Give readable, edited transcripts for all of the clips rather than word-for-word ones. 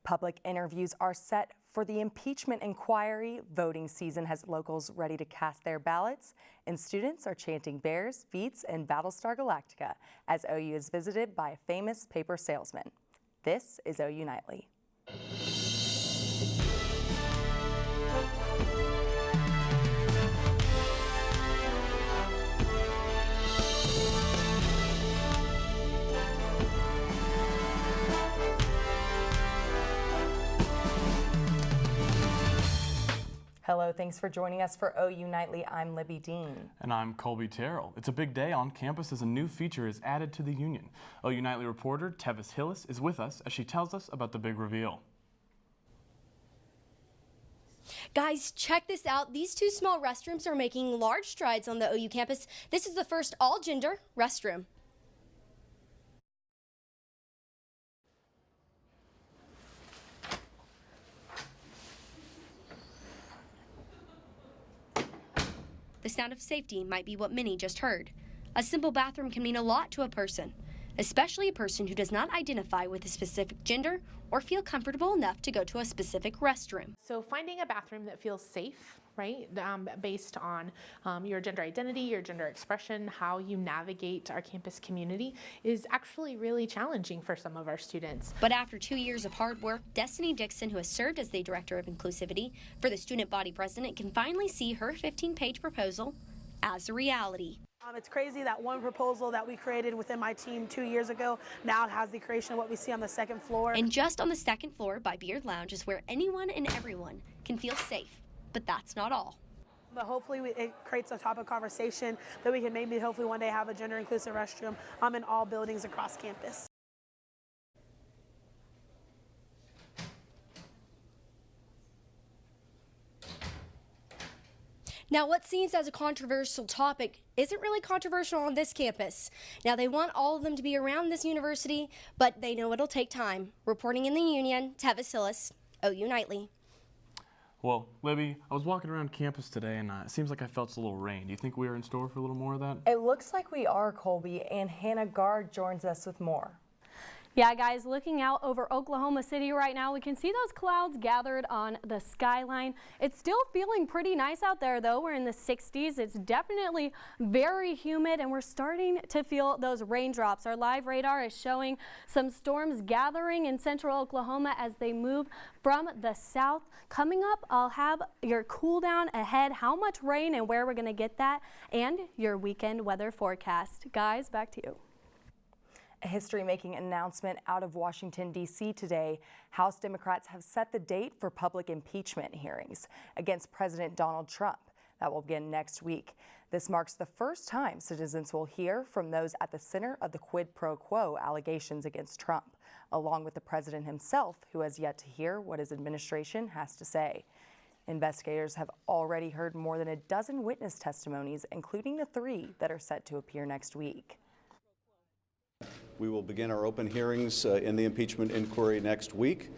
Public interviews are set for the impeachment inquiry. Voting season has locals ready to cast their ballots, and students are chanting Bears, Beats, and Battlestar Galactica as OU is visited by a famous paper salesman. This is OU Nightly. Hello, thanks for joining us for OU Nightly. I'm Libbey Dean. And I'm Kolby Terrell. It's a big day on campus as a new feature is added to the Union. OU Nightly reporter Tevis Hillis is with us as she tells us about the big reveal. Guys, check this out. These two small restrooms are making large strides on the OU campus. This is the first all-gender restroom. The sound of safety might be what many just heard. A simple bathroom can mean a lot to a person, especially a person who does not identify with a specific gender or feel comfortable enough to go to a specific restroom. So finding a bathroom that feels safe, right, based on your gender identity, your gender expression, how you navigate our campus community is actually really challenging for some of our students. But after 2 years of hard work, Destiny Dixon, who has served as the Director of Inclusivity for the student body president, can finally see her 15-page proposal as a reality. It's crazy that one proposal that we created within my team 2 years ago now has the creation of what we see on the second floor. And just on the second floor by Beard Lounge is where anyone and everyone can feel safe. But that's not all. But hopefully it creates a topic of conversation that we can maybe hopefully one day have a gender inclusive restroom in all buildings across campus. Now, what seems as a controversial topic isn't really controversial on this campus. Now, they want all of them to be around this university, but they know it'll take time. Reporting in the Union, Tevis Hillis, OU Nightly. Well, Libbey, I was walking around campus today and it seems like I felt a little rain. Do you think we are in store for a little more of that? It looks like we are, Kolby, and Hannah Gard joins us with more. Yeah, guys, looking out over Oklahoma City right now, we can see those clouds gathered on the skyline. It's still feeling pretty nice out there, though. We're in the 60s. It's definitely very humid, and we're starting to feel those raindrops. Our live radar is showing some storms gathering in central Oklahoma as they move from the south. Coming up, I'll have your cool down ahead, how much rain and where we're going to get that, and your weekend weather forecast. Guys, back to you. A history-making announcement out of Washington, D.C. today. House Democrats have set the date for public impeachment hearings against President Donald Trump. That will begin next week. This marks the first time citizens will hear from those at the center of the quid pro quo allegations against Trump, along with the president himself, who has yet to hear what his administration has to say. Investigators have already heard more than a dozen witness testimonies, including the 3 that are set to appear next week. We will begin our open hearings in the impeachment inquiry next week.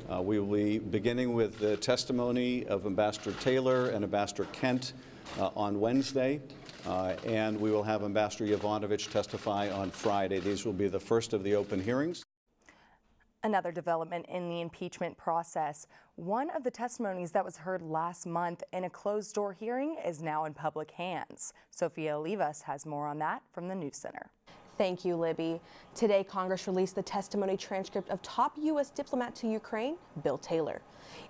We will be beginning with the testimony of Ambassador Taylor and Ambassador Kent on Wednesday, and we will have Ambassador Yovanovitch testify on Friday. These will be the first of the open hearings. Another development in the impeachment process. One of the testimonies that was heard last month in a closed-door hearing is now in public hands. Sofia Olivas has more on that from the News Center. Thank you, Libbey. Today, Congress released the testimony transcript of top U.S. diplomat to Ukraine, Bill Taylor.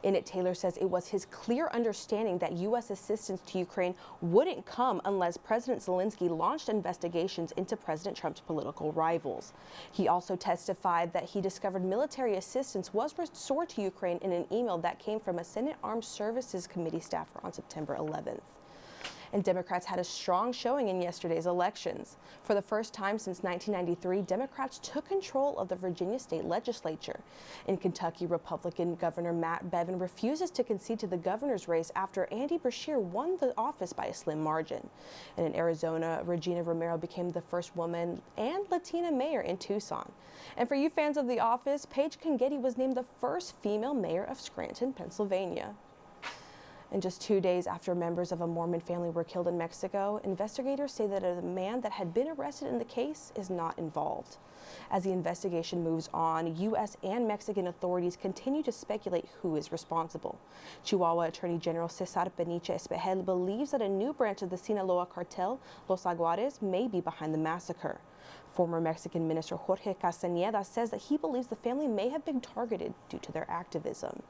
In it, Taylor says it was his clear understanding that U.S. assistance to Ukraine wouldn't come unless President Zelensky launched investigations into President Trump's political rivals. He also testified that he discovered military assistance was restored to Ukraine in an email that came from a Senate Armed Services Committee staffer on September 11th. And Democrats had a strong showing in yesterday's elections. For the first time since 1993, Democrats took control of the Virginia state legislature. In Kentucky, Republican Governor Matt Bevin refuses to concede to the governor's race after Andy Beshear won the office by a slim margin. And in Arizona, Regina Romero became the first woman and Latina mayor in Tucson. And for you fans of The Office, Paige Congedi was named the first female mayor of Scranton, Pennsylvania. And just 2 days after members of a Mormon family were killed in Mexico, investigators say that a man that had been arrested in the case is not involved. As the investigation moves on, U.S. and Mexican authorities continue to speculate who is responsible. Chihuahua Attorney General Cesar Peniche Espejel believes that a new branch of the Sinaloa cartel, Los Aguares, may be behind the massacre. Former Mexican Minister Jorge Castañeda says that he believes the family may have been targeted due to their activism.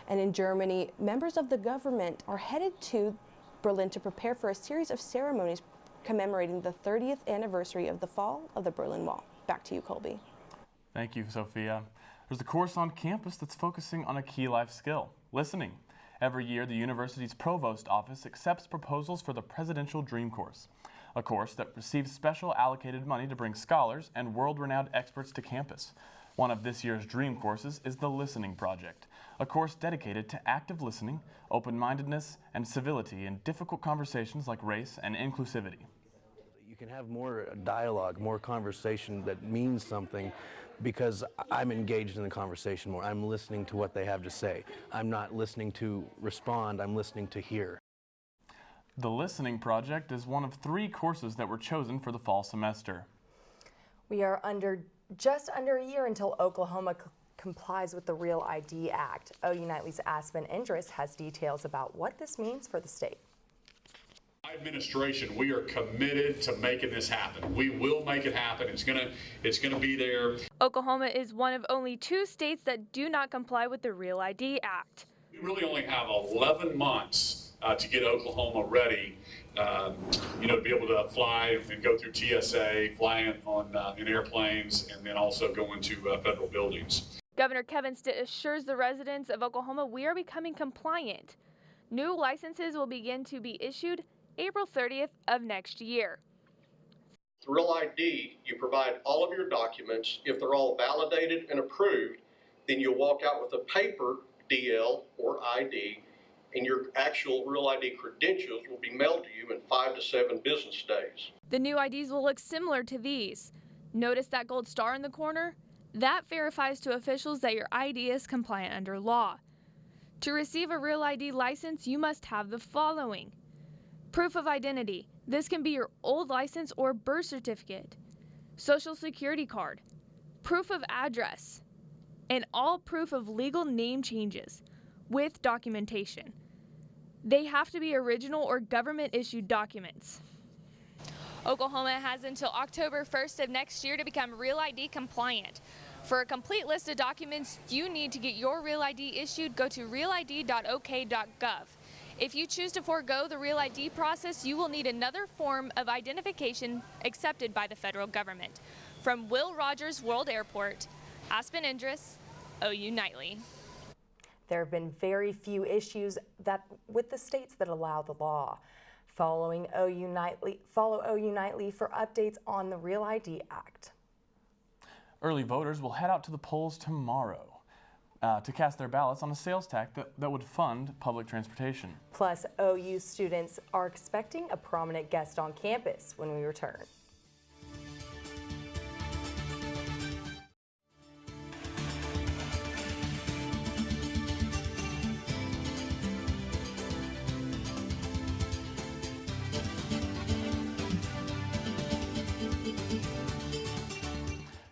And in Germany, members of the government are headed to Berlin to prepare for a series of ceremonies commemorating the 30th anniversary of the fall of the Berlin Wall. Back to you, Kolby. Thank you, Sofia. There's a course on campus that's focusing on a key life skill, listening. Every year, the university's provost office accepts proposals for the Presidential Dream Course, a course that receives special allocated money to bring scholars and world-renowned experts to campus. One of this year's dream courses is the Listening Project, a course dedicated to active listening, open-mindedness, and civility in difficult conversations like race and inclusivity. You can have more dialogue, more conversation that means something because I'm engaged in the conversation more. I'm listening to what they have to say. I'm not listening to respond, I'm listening to hear. The Listening Project is one of 3 courses that were chosen for the fall semester. We are just under a year until Oklahoma complies with the Real ID Act. OU Nightly's Aspen Endriss has details about what this means for the state. Administration, we are committed to making this happen. We will make it happen. It's gonna be there. Oklahoma is one of only 2 states that do not comply with the Real ID Act. We really only have 11 months to get Oklahoma ready, to be able to fly and go through TSA, fly in airplanes, and then also go into federal buildings. Governor Kevin Stitt assures the residents of Oklahoma we are becoming compliant. New licenses will begin to be issued April 30th of next year. With Real ID, you provide all of your documents. If they're all validated and approved, then you'll walk out with a paper DL or ID, and your actual Real ID credentials will be mailed to you in 5 to 7 business days. The new IDs will look similar to these. Notice that gold star in the corner? That verifies to officials that your ID is compliant under law. To receive a Real ID license, you must have the following. Proof of identity. This can be your old license or birth certificate, social security card, proof of address, and all proof of legal name changes with documentation. They have to be original or government-issued documents. Oklahoma has until October 1st of next year to become Real ID compliant. For a complete list of documents you need to get your Real ID issued, go to realid.ok.gov. If you choose to forego the Real ID process, you will need another form of identification accepted by the federal government. From Will Rogers World Airport, Aspen Endriss, OU Nightly. There have been very few issues with the states that allow the law. Follow OU Nightly for updates on the Real ID Act. Early voters will head out to the polls tomorrow to cast their ballots on a sales tax that would fund public transportation. Plus, OU students are expecting a prominent guest on campus when we return.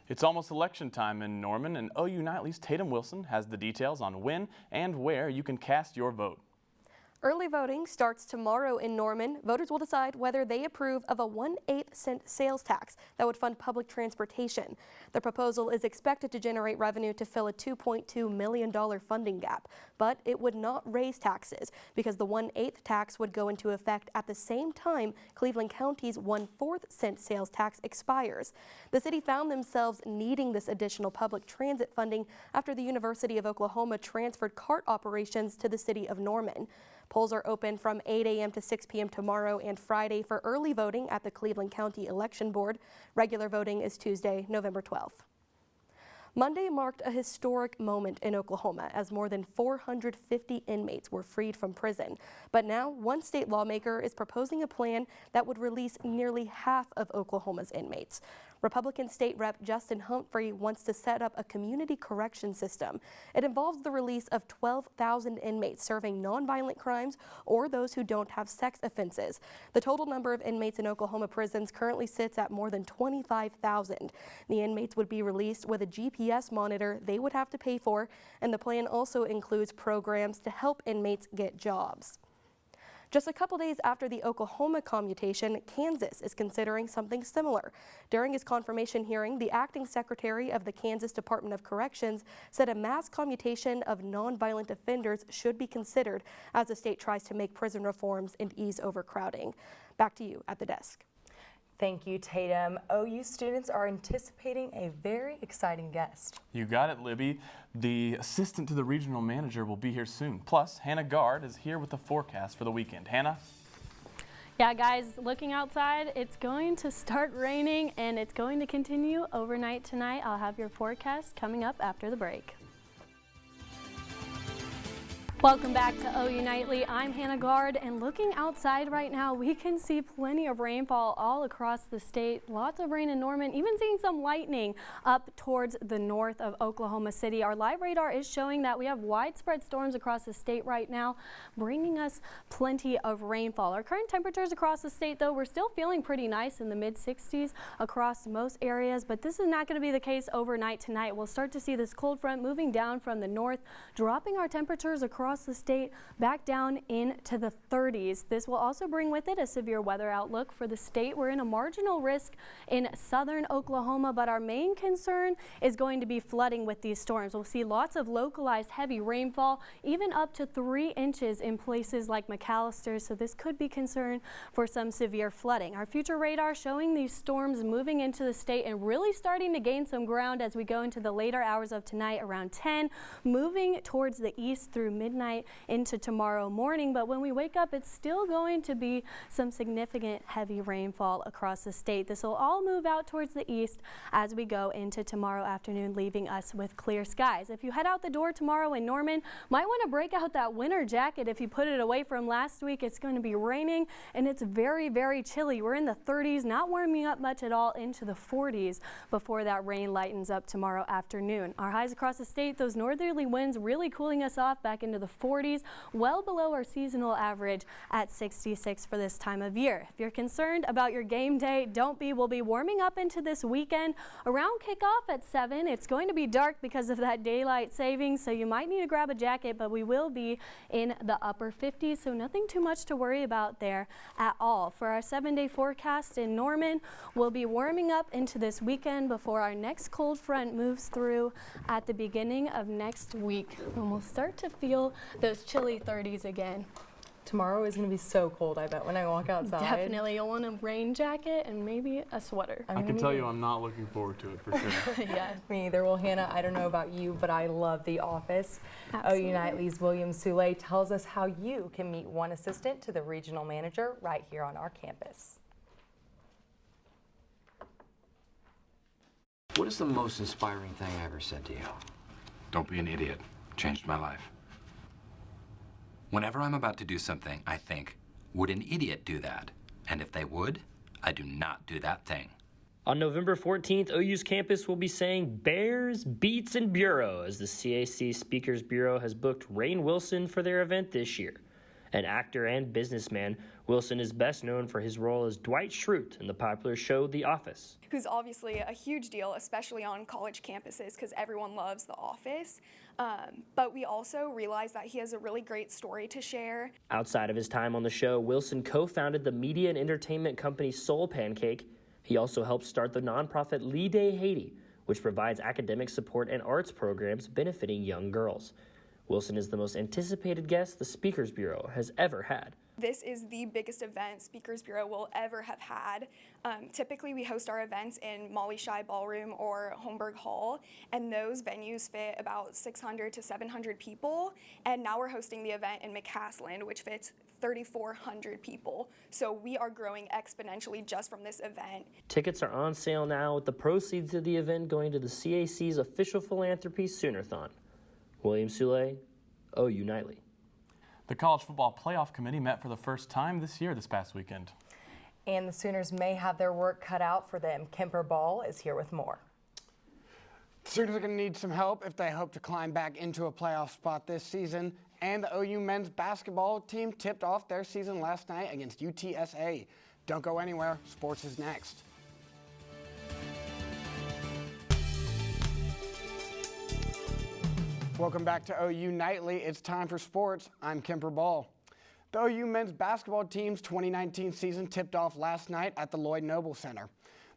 It's almost election time in Norman, and OU Nightly's Taitum Wilson has the details on when and where you can cast your vote. Early voting starts tomorrow in Norman. Voters will decide whether they approve of a 1/8 cent sales tax that would fund public transportation. The proposal is expected to generate revenue to fill a $2.2 million funding gap, but it would not raise taxes because the 1/8 tax would go into effect at the same time Cleveland County's 1/4 cent sales tax expires. The city found themselves needing this additional public transit funding after the University of Oklahoma transferred CART operations to the city of Norman. Polls are open from 8 a.m. to 6 p.m. tomorrow and Friday for early voting at the Cleveland County Election Board. Regular voting is Tuesday, November 12th. Monday marked a historic moment in Oklahoma as more than 450 inmates were freed from prison. But now one state lawmaker is proposing a plan that would release nearly half of Oklahoma's inmates. Republican State Rep Justin Humphrey wants to set up a community correction system. It involves the release of 12,000 inmates serving nonviolent crimes or those who don't have sex offenses. The total number of inmates in Oklahoma prisons currently sits at more than 25,000. The inmates would be released with a GPS monitor they would have to pay for, and the plan also includes programs to help inmates get jobs. Just a couple days after the Oklahoma commutation, Kansas is considering something similar. During his confirmation hearing, the acting secretary of the Kansas Department of Corrections said a mass commutation of nonviolent offenders should be considered as the state tries to make prison reforms and ease overcrowding. Back to you at the desk. Thank you, Taitum. OU students are anticipating a very exciting guest. You got it, Libbey. The assistant to the regional manager will be here soon. Plus, Hannah Gard is here with the forecast for the weekend. Hannah? Yeah, guys, looking outside, it's going to start raining and it's going to continue overnight tonight. I'll have your forecast coming up after the break. Welcome back to OU Nightly. I'm Hannah Gard, and looking outside right now, we can see plenty of rainfall all across the state. Lots of rain in Norman, even seeing some lightning up towards the north of Oklahoma City. Our live radar is showing that we have widespread storms across the state right now, bringing us plenty of rainfall. Our current temperatures across the state, though, we're still feeling pretty nice in the mid-60s across most areas, but this is not going to be the case overnight tonight. We'll start to see this cold front moving down from the north, dropping our temperatures across the state back down into the 30s. This will also bring with it a severe weather outlook for the state. We're in a marginal risk in southern Oklahoma, but our main concern is going to be flooding with these storms. We'll see lots of localized heavy rainfall, even up to 3 inches in places like McAllister, so this could be concern for some severe flooding. Our future radar showing these storms moving into the state and really starting to gain some ground as we go into the later hours of tonight around 10, moving towards the east through midnight into tomorrow morning, but when we wake up, it's still going to be some significant heavy rainfall across the state. This will all move out towards the east as we go into tomorrow afternoon, leaving us with clear skies. If you head out the door tomorrow in Norman, might want to break out that winter jacket if you put it away from last week. It's going to be raining and it's very, very chilly. We're in the 30s, not warming up much at all, into the 40s before that rain lightens up tomorrow afternoon. Our highs across the state, those northerly winds really cooling us off back into the 40s, well below our seasonal average at 66 for this time of year. If you're concerned about your game day, don't be. We'll be warming up into this weekend around kickoff at 7. It's going to be dark because of that daylight savings, so you might need to grab a jacket, but we will be in the upper 50s, so nothing too much to worry about there at all. For our 7-day forecast in Norman, we'll be warming up into this weekend before our next cold front moves through at the beginning of next week, and we'll start to feel those chilly 30s again. Tomorrow is going to be so cold, I bet, when I walk outside. Definitely. You'll want a rain jacket and maybe a sweater. I can tell you I'm not looking forward to it for sure. Yeah, me either. Well, Hannah, I don't know about you, but I love The Office. Absolutely. OU Nightly's William Soule tells us how you can meet one assistant to the regional manager right here on our campus. What is the most inspiring thing I ever said to you? Don't be an idiot. Changed my life. Whenever I'm about to do something, I think, would an idiot do that? And if they would, I do not do that thing. On November 14th, OU's campus will be saying Bears, Beats, and Bureau as the CAC Speakers Bureau has booked Rainn Wilson for their event this year. An actor and businessman, Wilson is best known for his role as Dwight Schrute in the popular show The Office. Who's obviously a huge deal, especially on college campuses, because everyone loves The Office. But we also realize that he has a really great story to share. Outside of his time on the show, Wilson co-founded the media and entertainment company Soul Pancake. He also helped start the nonprofit Lee Day Haiti, which provides academic support and arts programs benefiting young girls. Wilson is the most anticipated guest the Speakers Bureau has ever had. This is the biggest event Speakers Bureau will ever have had. Typically, we host our events in Molly Shai Ballroom or Holmberg Hall, and those venues fit about 600 to 700 people. And now we're hosting the event in McCaslin, which fits 3,400 people. So we are growing exponentially just from this event. Tickets are on sale now, with the proceeds of the event going to the CAC's official philanthropy Soonerthon. William Soule, OU Nightly. The College Football Playoff Committee met for the first time this past weekend. And the Sooners may have their work cut out for them. Kemper Ball is here with more. The Sooners are going to need some help if they hope to climb back into a playoff spot this season. And the OU men's basketball team tipped off their season last night against UTSA. Don't go anywhere. Sports is next. Welcome back to OU Nightly. It's time for sports. I'm Kemper Ball. The OU men's basketball team's 2019 season tipped off last night at the Lloyd Noble Center.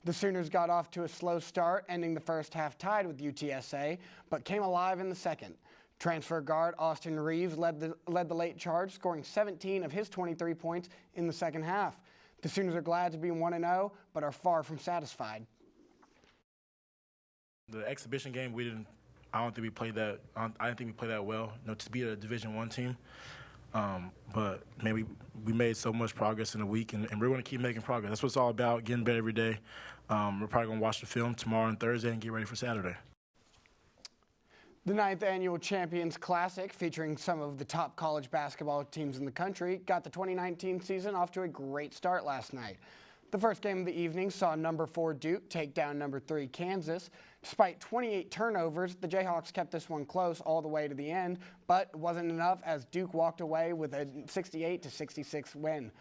The Sooners got off to a slow start, ending the first half tied with UTSA, but came alive in the second. Transfer guard Austin Reeves led the late charge, scoring 17 of his 23 points in the second half. The Sooners are glad to be 1-0, but are far from satisfied. The exhibition game, I didn't think we played that well. To be a Division I team. But maybe we made so much progress in a week, and we're going to keep making progress. That's what it's all about, getting better every day. We're probably going to watch the film tomorrow and Thursday and get ready for Saturday. The 9th Annual Champions Classic, featuring some of the top college basketball teams in the country, got the 2019 season off to a great start last night. The first game of the evening saw number 4 Duke take down number 3 Kansas. Despite 28 turnovers, the Jayhawks kept this one close all the way to the end, but it wasn't enough as Duke walked away with a 68-66 win.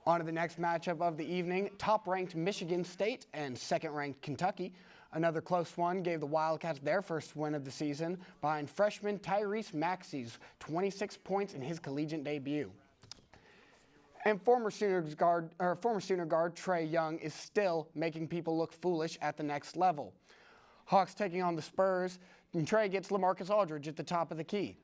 On to the next matchup of the evening, top-ranked Michigan State and second-ranked Kentucky. Another close one gave the Wildcats their first win of the season behind freshman Tyrese Maxey's 26 points in his collegiate debut. And former Sooner guard Trae Young is still making people look foolish at the next level. Hawks taking on the Spurs, and Trae gets LaMarcus Aldridge at the top of the key.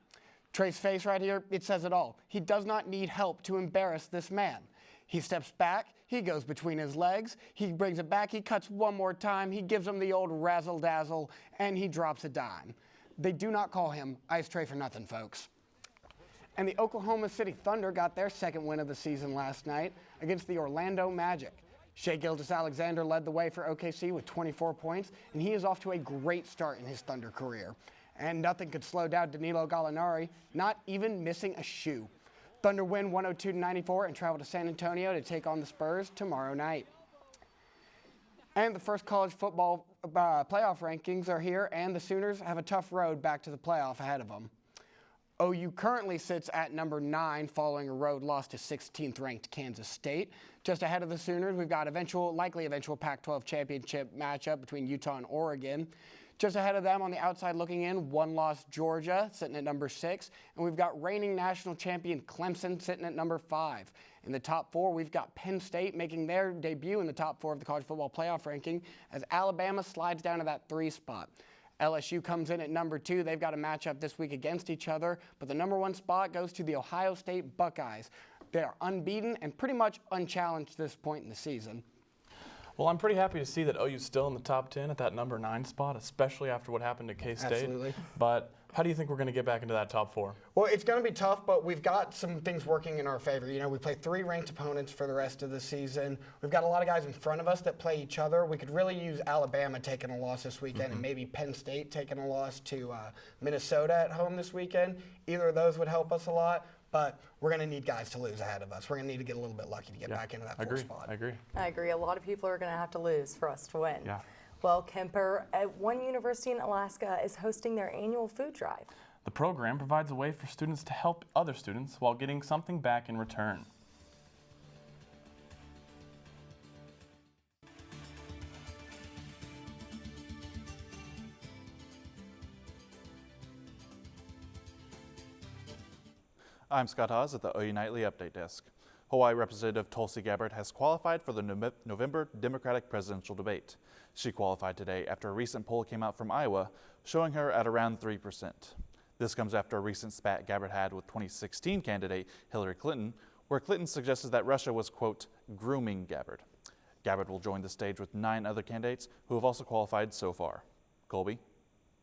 Trae's face right here, it says it all. He does not need help to embarrass this man. He steps back, he goes between his legs, he brings it back, he cuts one more time, he gives him the old razzle-dazzle, and he drops a dime. They do not call him Ice Trae for nothing, folks. And the Oklahoma City Thunder got their second win of the season last night against the Orlando Magic. Shai Gilgeous-Alexander led the way for OKC with 24 points, and he is off to a great start in his Thunder career. And nothing could slow down Danilo Gallinari, not even missing a shoe. Thunder win 102-94 and travel to San Antonio to take on the Spurs tomorrow night. And the first college football playoff rankings are here, and the Sooners have a tough road back to the playoff ahead of them. OU currently sits at number 9 following a road loss to 16th ranked Kansas State. Just ahead of the Sooners, we've got likely eventual Pac-12 championship matchup between Utah and Oregon. Just ahead of them on the outside looking in, one-loss Georgia sitting at number 6. And we've got reigning national champion Clemson sitting at number 5. In the top 4, we've got Penn State making their debut in the top 4 of the college football playoff ranking as Alabama slides down to that 3 spot. LSU comes in at number 2. They've got a matchup this week against each other, but the number 1 spot goes to the Ohio State Buckeyes. They are unbeaten and pretty much unchallenged at this point in the season. Well, I'm pretty happy to see that OU's still in the top 10 at that number 9 spot, especially after what happened to K-State. Absolutely. But how do you think we're going to get back into that top 4? Well, it's going to be tough, but we've got some things working in our favor. You know, we play 3 ranked opponents for the rest of the season. We've got a lot of guys in front of us that play each other. We could really use Alabama taking a loss this weekend and maybe Penn State taking a loss to Minnesota at home this weekend. Either of those would help us a lot. But we're going to need guys to lose ahead of us. We're going to need to get a little bit lucky to get back into that 4 spot. I agree. I agree. A lot of people are going to have to lose for us to win. Yeah. Well, Kemper, at one university in Alaska is hosting their annual food drive. The program provides a way for students to help other students while getting something back in return. I'm Scott Haas at the OU Nightly Update Desk. Hawaii Representative Tulsi Gabbard has qualified for the November Democratic presidential debate. She qualified today after a recent poll came out from Iowa showing her at around 3%. This comes after a recent spat Gabbard had with 2016 candidate Hillary Clinton, where Clinton suggested that Russia was, quote, grooming Gabbard. Gabbard will join the stage with 9 other candidates who have also qualified so far. Kolby?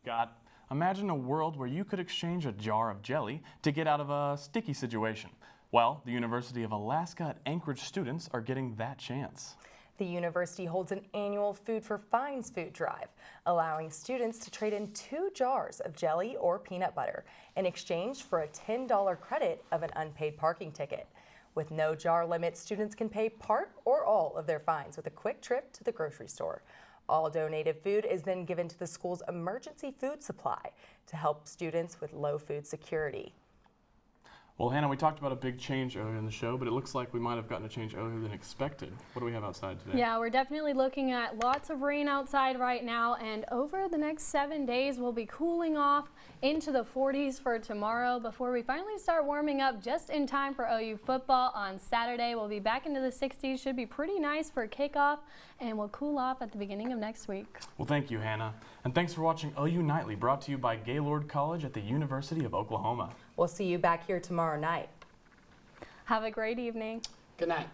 Scott, imagine a world where you could exchange a jar of jelly to get out of a sticky situation. Well, the University of Alaska at Anchorage students are getting that chance. The university holds an annual Food for Fines food drive, allowing students to trade in 2 jars of jelly or peanut butter in exchange for a $10 credit of an unpaid parking ticket. With no jar limit, students can pay part or all of their fines with a quick trip to the grocery store. All donated food is then given to the school's emergency food supply to help students with low food security. Well, Hannah, we talked about a big change earlier in the show, but it looks like we might have gotten a change earlier than expected. What do we have outside today? Yeah, we're definitely looking at lots of rain outside right now, and over the next 7 days, we'll be cooling off into the 40s for tomorrow before we finally start warming up just in time for OU football on Saturday. We'll be back into the 60s. Should be pretty nice for kickoff, and we'll cool off at the beginning of next week. Well, thank you, Hannah. And thanks for watching OU Nightly, brought to you by Gaylord College at the University of Oklahoma. We'll see you back here tomorrow night. Have a great evening. Good night.